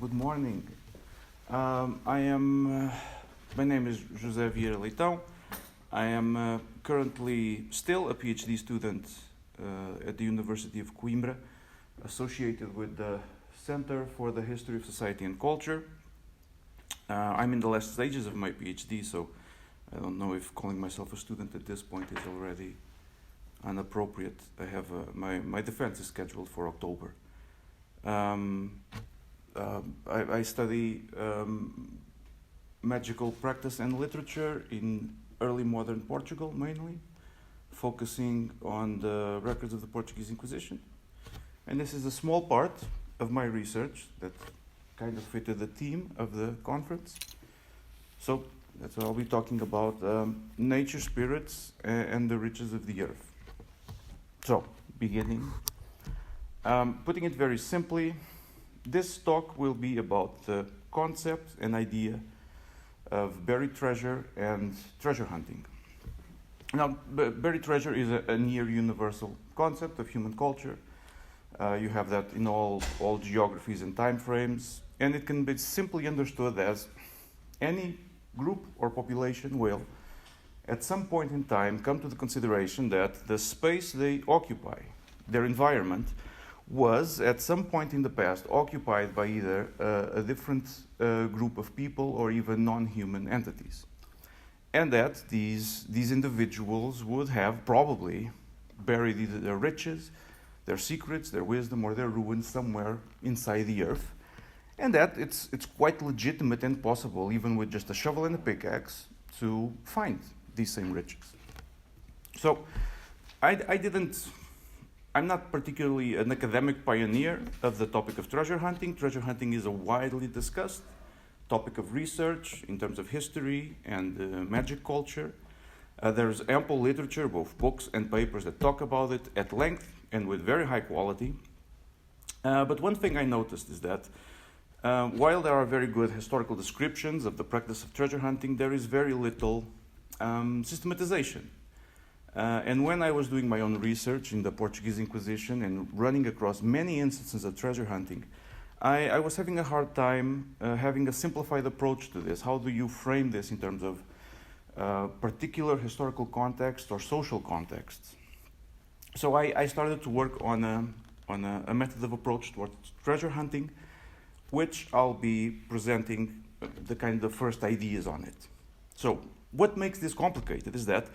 Good morning. My name is José Vieira Leitão. I am currently still a PhD student at the University of Coimbra, associated with the Center for the History of Society and Culture. I'm in the last stages of my PhD, so I don't know if calling myself a student at this point is already inappropriate. I have my defense is scheduled for October. I study magical practice and literature in early modern Portugal mainly, focusing on the records of the Portuguese Inquisition. And this is a small part of my research that kind of fitted the theme of the conference. So that's what I'll be talking about, nature, spirits, and the riches of the earth. So, beginning. Putting it very simply, this talk will be about the concept and idea of buried treasure and treasure hunting. Now, buried treasure is a near universal concept of human culture. You have that in all geographies and time frames, and it can be simply understood as any group or population will, at some point in time, come to the consideration that the space they occupy, their environment, was at some point in the past occupied by either a different group of people or even non-human entities. And that these individuals would have probably buried either their riches, their secrets, their wisdom, or their ruins somewhere inside the earth. And that it's quite legitimate and possible, even with just a shovel and a pickaxe, to find these same riches. So I'm not particularly an academic pioneer of the topic of treasure hunting. Treasure hunting is a widely discussed topic of research in terms of history and magic culture. There's ample literature, both books and papers, that talk about it at length and with very high quality. But one thing I noticed is that while there are very good historical descriptions of the practice of treasure hunting, there is very little systematization. And when I was doing my own research in the Portuguese Inquisition and running across many instances of treasure hunting, I was having a hard time having a simplified approach to this. How do you frame this in terms of particular historical context or social contexts? So I started to work on a method of approach towards treasure hunting, which I'll be presenting the first ideas on it. So what makes this complicated is that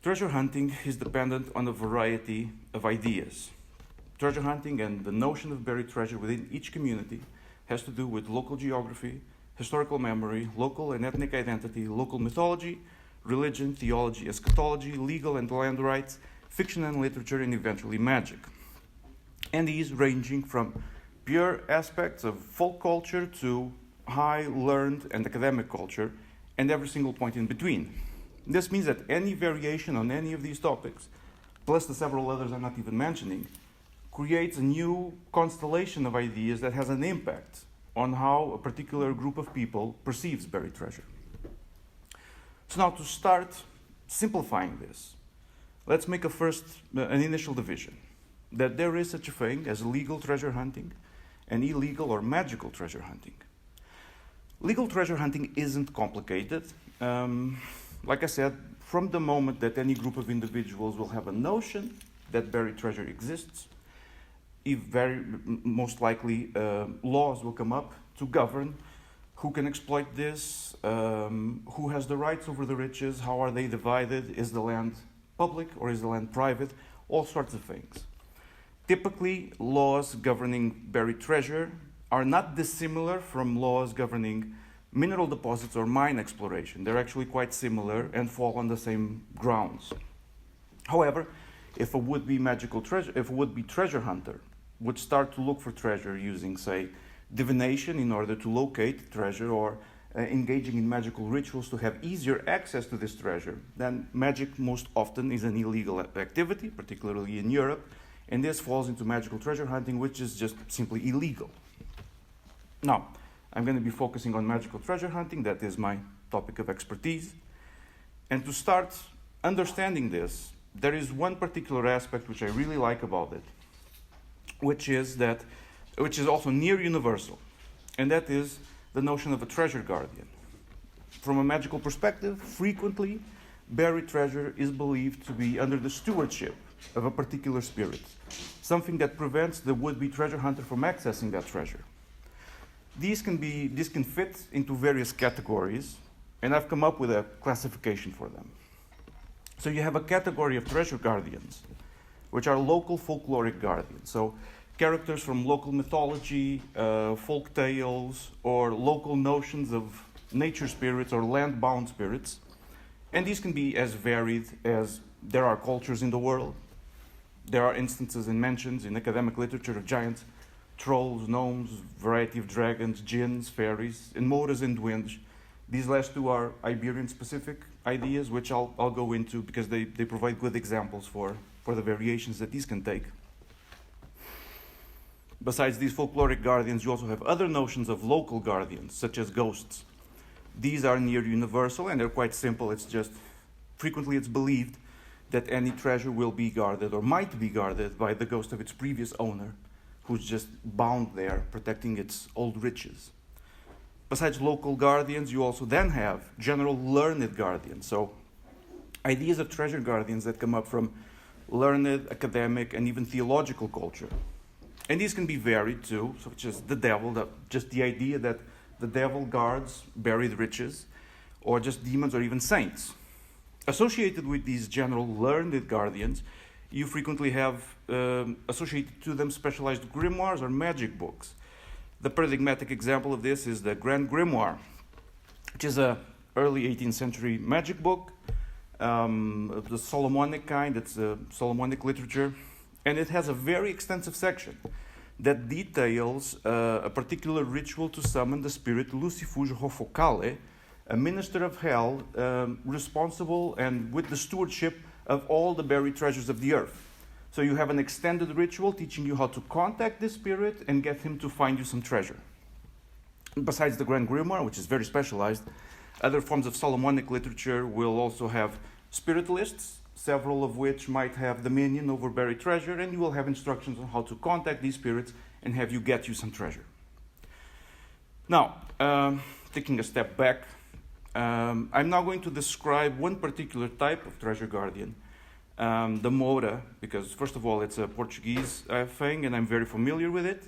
treasure hunting is dependent on a variety of ideas. Treasure hunting and the notion of buried treasure within each community has to do with local geography, historical memory, local and ethnic identity, local mythology, religion, theology, eschatology, legal and land rights, fiction and literature, and eventually magic. And these ranging from pure aspects of folk culture to high learned and academic culture, and every single point in between. This means that any variation on any of these topics, plus the several others I'm not even mentioning, creates a new constellation of ideas that has an impact on how a particular group of people perceives buried treasure. So now to start simplifying this, let's make an initial division, that there is such a thing as legal treasure hunting and illegal or magical treasure hunting. Legal treasure hunting isn't complicated. Like I said, from the moment that any group of individuals will have a notion that buried treasure exists, most likely laws will come up to govern who can exploit this, who has the rights over the riches, how are they divided, is the land public or is the land private, all sorts of things. Typically, laws governing buried treasure are not dissimilar from laws governing mineral deposits or mine exploration. They're actually quite similar and fall on the same grounds. However, if a would-be treasure hunter would start to look for treasure using, say, divination in order to locate treasure, or engaging in magical rituals to have easier access to this treasure, then magic most often is an illegal activity, particularly in Europe, and this falls into magical treasure hunting, which is just simply illegal. Now, I'm going to be focusing on magical treasure hunting. That is my topic of expertise. And to start understanding this, there is one particular aspect which I really like about it, which is also near universal. and that is the notion of a treasure guardian. From a magical perspective, frequently, buried treasure is believed to be under the stewardship of a particular spirit, something that prevents the would-be treasure hunter from accessing that treasure. These can fit into various categories, and I've come up with a classification for them. So you have a category of treasure guardians, which are local folkloric guardians. So characters from local mythology, folk tales, or local notions of nature spirits or land-bound spirits. And these can be as varied as there are cultures in the world. There are instances and mentions in academic literature of giants, trolls, gnomes, variety of dragons, jinns, fairies, and moras and dwinds. These last two are Iberian-specific ideas, which I'll go into because they provide good examples for the variations that these can take. Besides these folkloric guardians, you also have other notions of local guardians, such as ghosts. These are near universal, and they're quite simple. It's just, frequently it's believed that any treasure will be guarded or might be guarded by the ghost of its previous owner, who's just bound there, protecting its old riches. Besides local guardians, you also then have general learned guardians. So ideas of treasure guardians that come up from learned, academic, and even theological culture. And these can be varied too, such as the devil, just the idea that the devil guards buried riches, or just demons or even saints. Associated with these general learned guardians, you frequently have associated to them specialized grimoires or magic books. The paradigmatic example of this is the Grand Grimoire, which is an early 18th century magic book of the Solomonic kind. It's Solomonic literature, and it has a very extensive section that details a particular ritual to summon the spirit Lucifuge Hofocale, a minister of hell responsible and with the stewardship of all the buried treasures of the earth. So you have an extended ritual teaching you how to contact this spirit and get him to find you some treasure. Besides the Grand Grimoire, which is very specialized, other forms of Solomonic literature will also have spirit lists, several of which might have dominion over buried treasure, and you will have instructions on how to contact these spirits and have you get you some treasure. Now, taking a step back, I'm now going to describe one particular type of treasure guardian, the Moura, because first of all, it's a Portuguese thing, and I'm very familiar with it.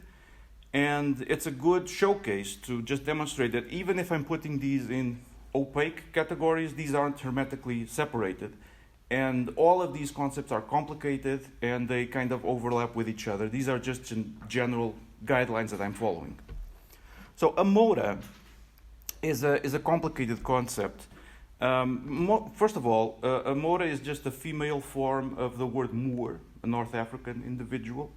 And it's a good showcase to just demonstrate that even if I'm putting these in opaque categories, these aren't hermetically separated. And all of these concepts are complicated, and they kind of overlap with each other. These are just general guidelines that I'm following. So a Moura is a complicated concept. First of all, a Moura is just a female form of the word Moor, a North African individual.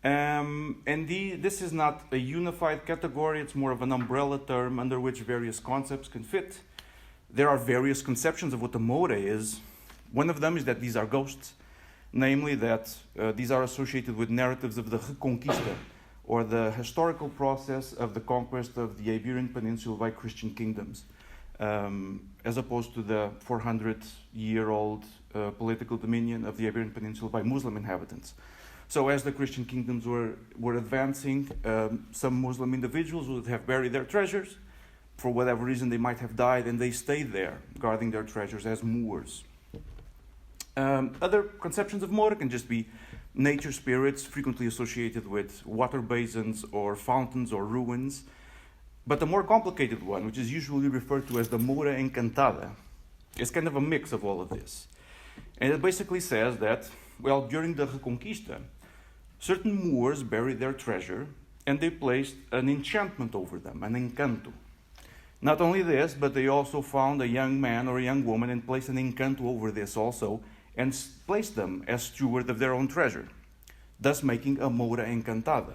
This is not a unified category, it's more of an umbrella term under which various concepts can fit. There are various conceptions of what a Moura is. One of them is that these are ghosts, namely that these are associated with narratives of the Reconquista, or the historical process of the conquest of the Iberian Peninsula by Christian kingdoms, as opposed to the 400-year-old political dominion of the Iberian Peninsula by Muslim inhabitants. So as the Christian kingdoms were advancing, some Muslim individuals would have buried their treasures. For whatever reason, they might have died, and they stayed there, guarding their treasures as Moors. Other conceptions of Moura can just be nature spirits, frequently associated with water basins or fountains or ruins. But the more complicated one, which is usually referred to as the Moura Encantada, is kind of a mix of all of this. And it basically says that, well, during the Reconquista, certain Moors buried their treasure and they placed an enchantment over them, an encanto. Not only this, but they also found a young man or a young woman and placed an encanto over this also, and placed them as steward of their own treasure, thus making a Moura Encantada.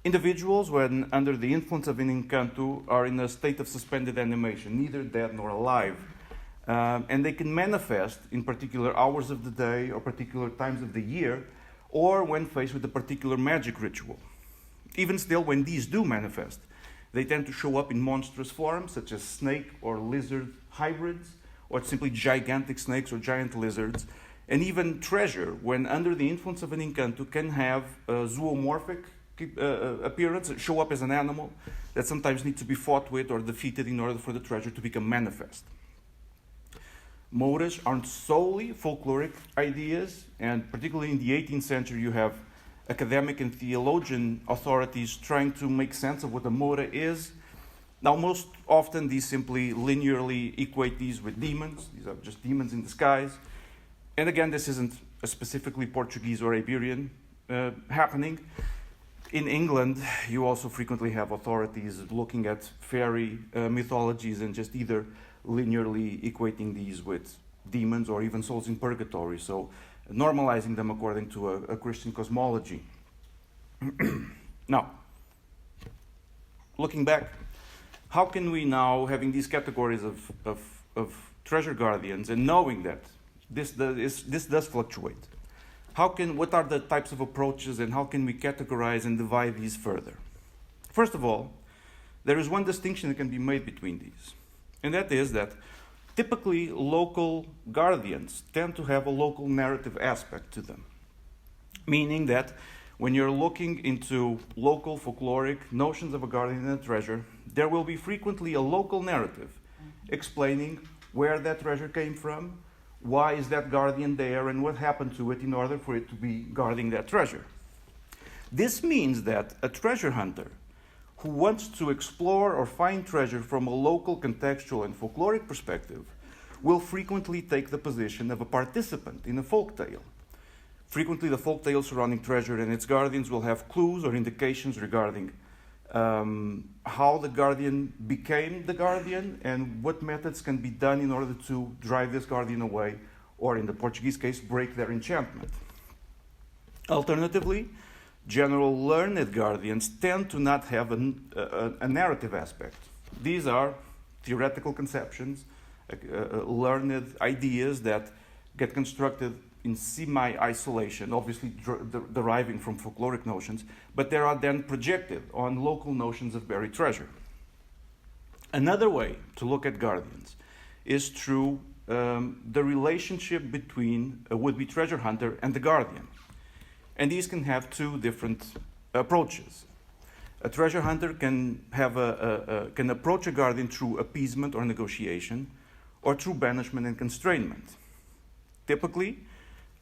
Individuals, when under the influence of an encanto, are in a state of suspended animation, neither dead nor alive. And they can manifest in particular hours of the day or particular times of the year, or when faced with a particular magic ritual. Even still, when these do manifest, they tend to show up in monstrous forms, such as snake or lizard hybrids, or simply gigantic snakes or giant lizards. And even treasure, when under the influence of an encanto, can have zoomorphic appearance, show up as an animal that sometimes need to be fought with or defeated in order for the treasure to become manifest. Moras aren't solely folkloric ideas, and particularly in the 18th century you have academic and theologian authorities trying to make sense of what a mora is. Now, most often these simply linearly equate these with demons. These are just demons in disguise. And again, this isn't a specifically Portuguese or Iberian happening. In England, you also frequently have authorities looking at fairy mythologies and just either linearly equating these with demons or even souls in purgatory, so normalizing them according to a Christian cosmology. Now, looking back, how can we now, having these categories of treasure guardians and knowing that this does fluctuate, what are the types of approaches and how can we categorize and divide these further? First of all, there is one distinction that can be made between these, and that is that typically local guardians tend to have a local narrative aspect to them, meaning that when you're looking into local folkloric notions of a guardian and a treasure, there will be frequently a local narrative explaining where that treasure came from, why is that guardian there, and what happened to it in order for it to be guarding that treasure. This means that a treasure hunter who wants to explore or find treasure from a local contextual and folkloric perspective will frequently take the position of a participant in a folktale. Frequently, the folktale surrounding treasure and its guardians will have clues or indications regarding how the guardian became the guardian and what methods can be done in order to drive this guardian away, or in the Portuguese case, break their enchantment. Alternatively, general learned guardians tend to not have a narrative aspect. These are theoretical conceptions, learned ideas that get constructed in semi-isolation, obviously deriving from folkloric notions, but they are then projected on local notions of buried treasure. Another way to look at guardians is through the relationship between a would-be treasure hunter and the guardian. And these can have two different approaches. A treasure hunter can can approach a guardian through appeasement or negotiation, or through banishment and constrainment. Typically,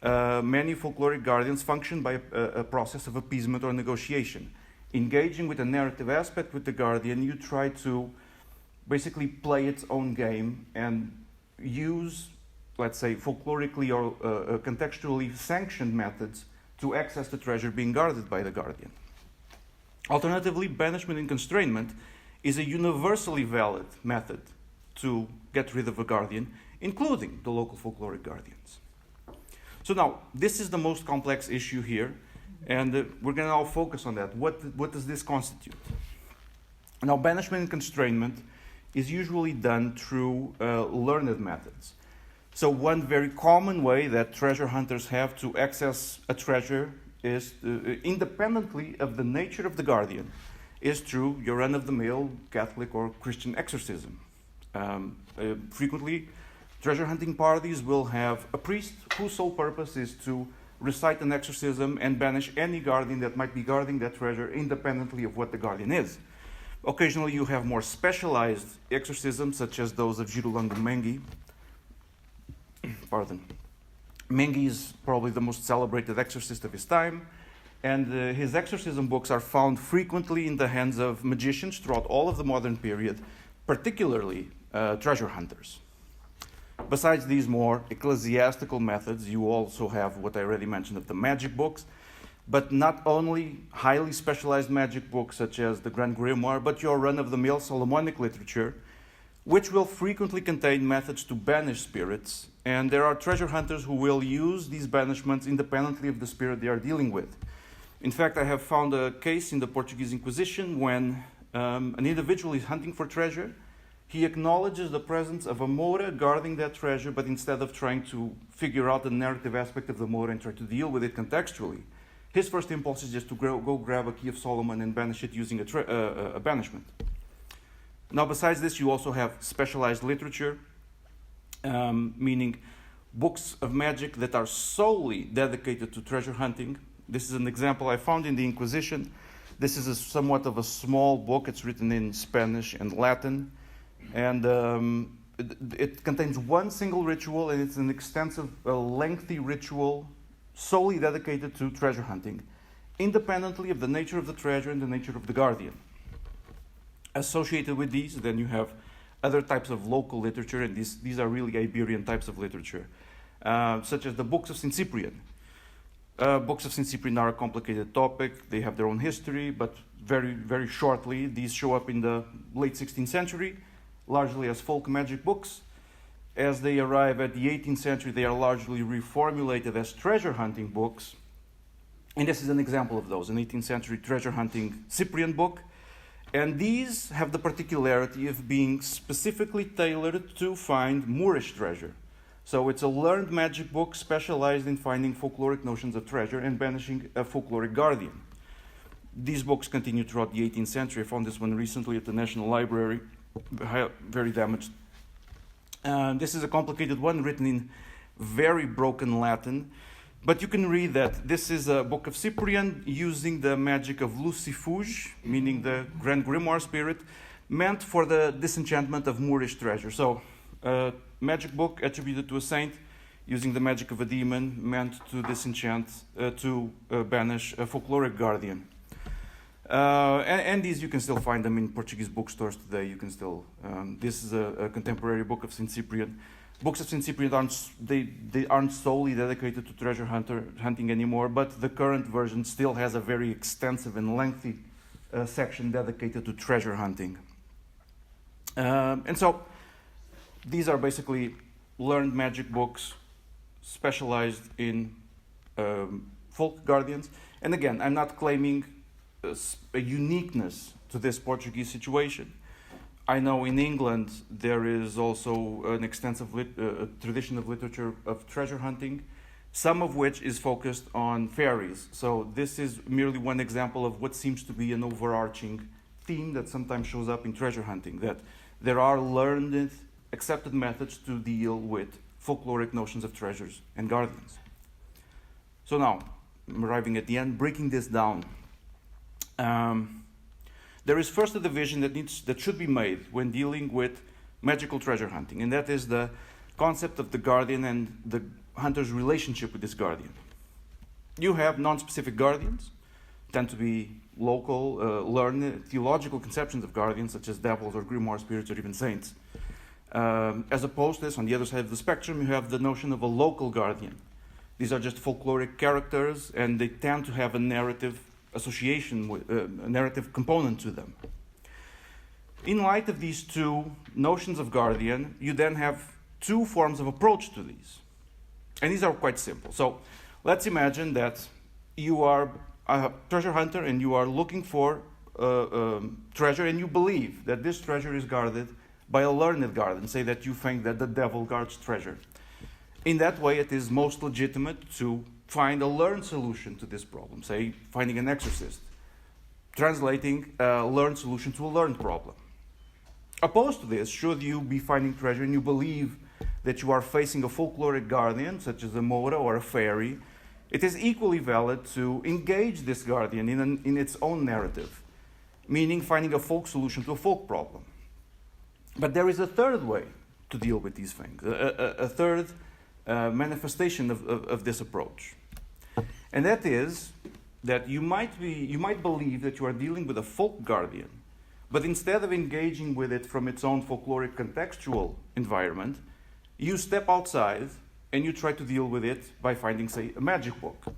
many folkloric guardians function by a process of appeasement or negotiation. Engaging with a narrative aspect with the guardian, you try to basically play its own game and use, let's say, folklorically or contextually sanctioned methods to access the treasure being guarded by the guardian. Alternatively, banishment and constrainment is a universally valid method to get rid of a guardian, including the local folkloric guardians. So now, this is the most complex issue here, and we're going to now focus on that. What does this constitute? Now, banishment and constrainment is usually done through learned methods. So one very common way that treasure hunters have to access a treasure is, independently of the nature of the guardian, is through your run-of-the-mill Catholic or Christian exorcism. Frequently, treasure hunting parties will have a priest whose sole purpose is to recite an exorcism and banish any guardian that might be guarding that treasure independently of what the guardian is. Occasionally you have more specialized exorcisms, such as those of Girolamo Mengi. Pardon. Mengi is probably the most celebrated exorcist of his time, and his exorcism books are found frequently in the hands of magicians throughout all of the modern period, particularly treasure hunters. Besides these more ecclesiastical methods, you also have what I already mentioned of the magic books, but not only highly specialized magic books such as the Grand Grimoire, but your run-of-the-mill Solomonic literature, which will frequently contain methods to banish spirits, and there are treasure hunters who will use these banishments independently of the spirit they are dealing with. In fact, I have found a case in the Portuguese Inquisition when an individual is hunting for treasure. He acknowledges the presence of a mora guarding that treasure, but instead of trying to figure out the narrative aspect of the mora and try to deal with it contextually, his first impulse is just to go grab a key of Solomon and banish it using a banishment. Now, besides this, you also have specialized literature, meaning books of magic that are solely dedicated to treasure hunting. This is an example I found in the Inquisition. This is somewhat of a small book. It's written in Spanish and Latin, and it contains one single ritual, and it's an extensive, lengthy ritual solely dedicated to treasure hunting, independently of the nature of the treasure and the nature of the guardian. Associated with these, then you have other types of local literature, and these are really Iberian types of literature, such as the books of St. Cyprian. Books of St. Cyprian are a complicated topic. They have their own history, but very, very shortly, these show up in the late 16th century, largely as folk magic books. As they arrive at the 18th century, they are largely reformulated as treasure hunting books. And this is an example of those, an 18th century treasure hunting Cyprian book. And these have the particularity of being specifically tailored to find Moorish treasure. So it's a learned magic book specialized in finding folkloric notions of treasure and banishing a folkloric guardian. These books continue throughout the 18th century. I found this one recently at the National Library, very damaged. This is a complicated one written in very broken Latin, but you can read that this is a book of Cyprian using the magic of Lucifuge, meaning the Grand Grimoire spirit, meant for the disenchantment of Moorish treasure. So, magic book attributed to a saint using the magic of a demon meant to disenchant, to banish a folkloric guardian. And these you can still find them in Portuguese bookstores today. You can still. This is a contemporary book of St. Cyprian. Books of St. Cyprian aren't solely dedicated to treasure hunting anymore, but the current version still has a very extensive and lengthy section dedicated to treasure hunting. And so these are basically learned magic books specialized in folk guardians. And again, I'm not claiming a uniqueness to this Portuguese situation. I know in England there is also an extensive tradition of literature of treasure hunting, some of which is focused on fairies. So this is merely one example of what seems to be an overarching theme that sometimes shows up in treasure hunting, that there are learned, accepted methods to deal with folkloric notions of treasures and guardians. So now, I'm arriving at the end, breaking this down. There is first a division that should be made when dealing with magical treasure hunting, and that is the concept of the guardian and the hunter's relationship with this guardian. You have non-specific guardians, tend to be local, learned theological conceptions of guardians, such as devils or grimoire spirits or even saints. As opposed to this, on the other side of the spectrum, you have the notion of a local guardian. These are just folkloric characters, and they tend to have a narrative association with a narrative component to them. In light of these two notions of guardian, you then have two forms of approach to these. And these are quite simple. So let's imagine that you are a treasure hunter and you are looking for treasure, and you believe that this treasure is guarded by a learned guardian. Say that you think that the devil guards treasure. In that way, it is most legitimate to find a learned solution to this problem, say finding an exorcist, translating a learned solution to a learned problem. Opposed to this, should you be finding treasure and you believe that you are facing a folkloric guardian, such as a Moura or a fairy, it is equally valid to engage this guardian in its own narrative, meaning finding a folk solution to a folk problem. But there is a third way to deal with these things, a third manifestation of this approach. And that is that you might believe that you are dealing with a folk guardian, but instead of engaging with it from its own folkloric contextual environment, you step outside and you try to deal with it by finding, say, a magic book,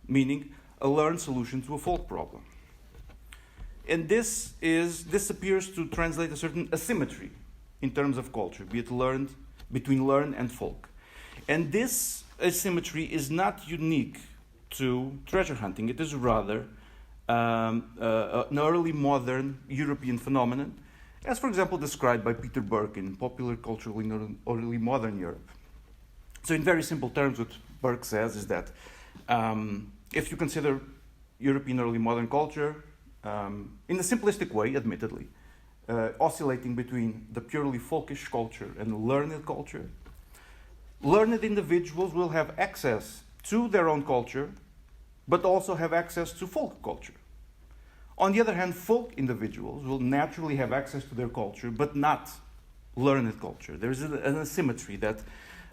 meaning a learned solution to a folk problem. And this appears to translate a certain asymmetry in terms of culture, be it learned, between learned and folk. And this asymmetry is not unique to treasure hunting. It is rather an early modern European phenomenon, as for example described by Peter Burke in Popular Culture in Early Modern Europe. So in very simple terms, what Burke says is that if you consider European early modern culture, in a simplistic way, admittedly, oscillating between the purely folkish culture and the learned culture, learned individuals will have access to their own culture, but also have access to folk culture. On the other hand, folk individuals will naturally have access to their culture, but not learned culture. There's an asymmetry that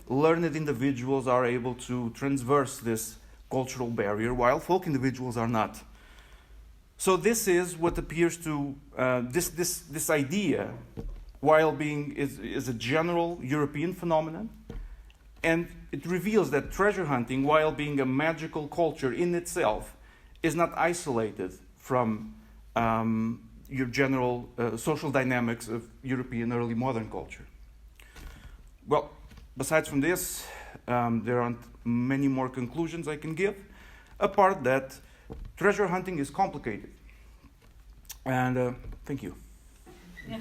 learned individuals are able to transverse this cultural barrier, while folk individuals are not. So this is what appears to, this idea, while being, is a general European phenomenon, and it reveals that treasure hunting, while being a magical culture in itself, is not isolated from your general social dynamics of European early modern culture. Well, besides from this, there aren't many more conclusions I can give, apart that treasure hunting is complicated. And thank you. Yeah.